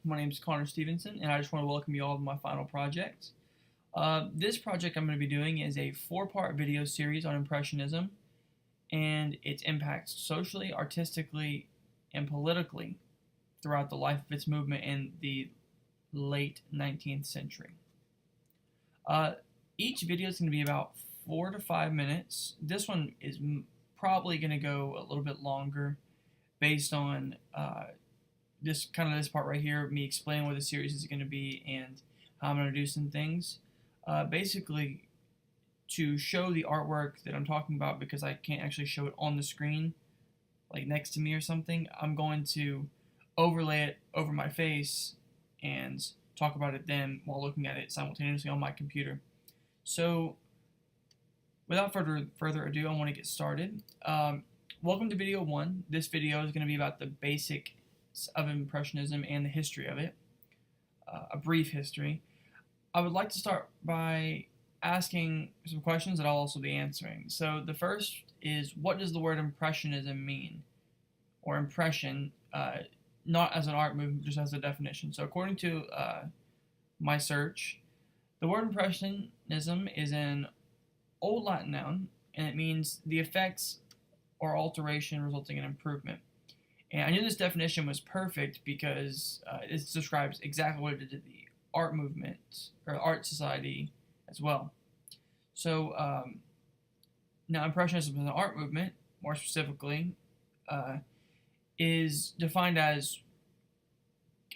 My name is Connor Stevenson, and I just want to welcome you all to my final project. This project I'm going to be doing is a four-part video series on Impressionism and its impacts socially, artistically, and politically throughout the life of its movement in the late 19th century. Uh, each video is going to be about 4 to 5 minutes. This one is probably going to go a little bit longer based on this part right here, me explaining what the series is going to be and how I'm going to do some things. Basically, to show the artwork that I'm talking about, because I can't actually show it on the screen, like next to me or something, I'm going to overlay it over my face and talk about it then while looking at it simultaneously on my computer. So, without further ado, I want to get started. Welcome to video 1. This video is going to be about the basics of Impressionism and the history of it, a brief history. I would like to start by asking some questions that I'll also be answering. So the first is, what does the word Impressionism mean? Or impression, not as an art movement, just as a definition. So according to my search, the word Impressionism is an Old Latin noun, and it means the effects or alteration resulting in improvement. And I knew this definition was perfect because it describes exactly what it did to the art movement or art society as well. So now Impressionism is an art movement, more specifically, is defined as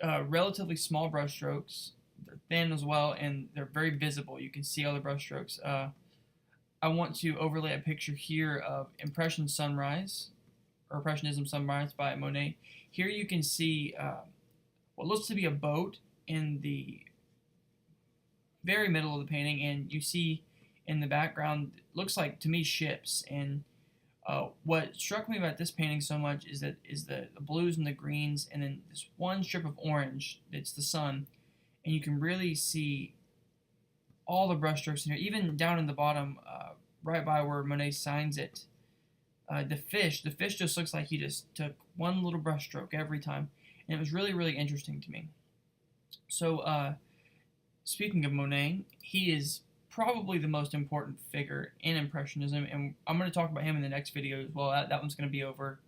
relatively small brushstrokes. They're thin as well, and they're very visible. You can see all the brushstrokes. I want to overlay a picture here of Impressionism Sunrise by Monet. Here you can see what looks to be a boat in the very middle of the painting, and you see in the background, it looks like to me ships. And what struck me about this painting so much is the blues and the greens, and then this one strip of orange. It's the sun, and you can really see all the brushstrokes in here, even down in the bottom, right by where Monet signs it. The fish just looks like he just took one little brushstroke every time, and it was really, really interesting to me. So, speaking of Monet, he is probably the most important figure in Impressionism, and I'm going to talk about him in the next video as well. That one's going to be over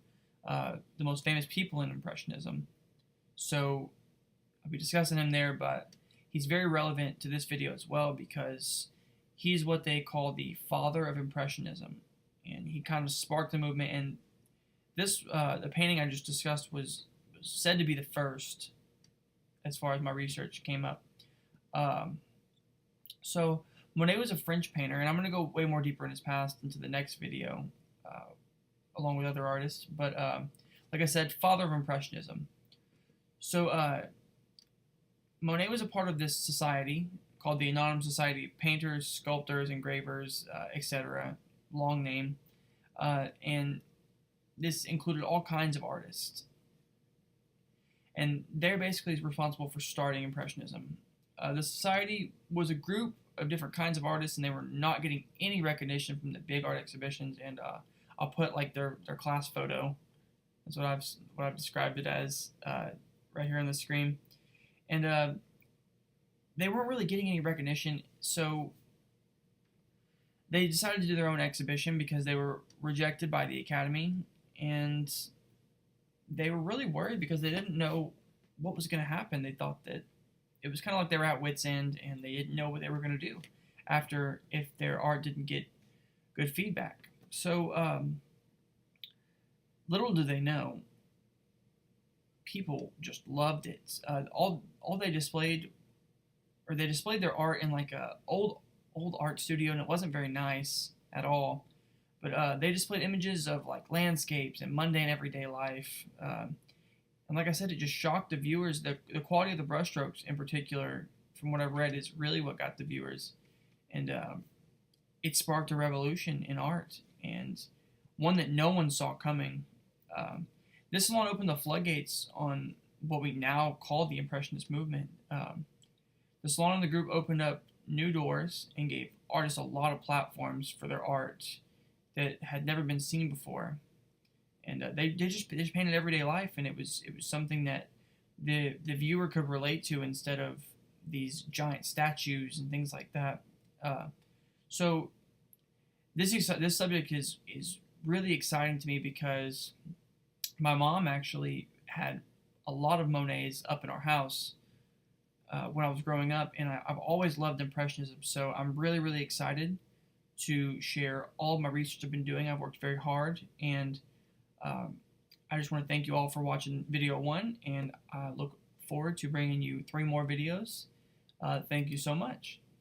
the most famous people in Impressionism. So, I'll be discussing him there, but he's very relevant to this video as well because he's what they call the father of Impressionism. And he kind of sparked the movement, and this the painting I just discussed was said to be the first, as far as my research came up. So Monet was a French painter, and I'm going to go way more deeper in his past into the next video, along with other artists. But like I said, father of Impressionism. So Monet was a part of this society called the Anonymous Society of Painters, Sculptors, Engravers, etc. Long name, and this included all kinds of artists, and they're basically responsible for starting Impressionism. The society was a group of different kinds of artists, and they were not getting any recognition from the big art exhibitions. And I'll put like their class photo. That's what I've described it as right here on the screen, and they weren't really getting any recognition, so they decided to do their own exhibition because they were rejected by the Academy, and they were really worried because they didn't know what was going to happen. They thought that it was kind of like they were at wit's end, and they didn't know what they were going to do after if their art didn't get good feedback. So little did they know, people just loved it. All they displayed their art in like a old art studio, and it wasn't very nice at all. But they displayed images of like landscapes and mundane everyday life. And like I said, it just shocked the viewers. The quality of the brushstrokes in particular, from what I've read, is really what got the viewers. And it sparked a revolution in art, and one that no one saw coming. This salon opened the floodgates on what we now call the Impressionist movement. The salon and the group opened up new doors and gave artists a lot of platforms for their art that had never been seen before. And they just painted everyday life, and it was something that the viewer could relate to instead of these giant statues and things like that. So this subject is really exciting to me because my mom actually had a lot of Monets up in our house when I was growing up, and I've always loved Impressionism. So I'm really excited to share all of my research I've been doing. I've worked very hard, and um, I just want to thank you all for watching video 1, and I look forward to bringing you 3 more videos. Thank you so much.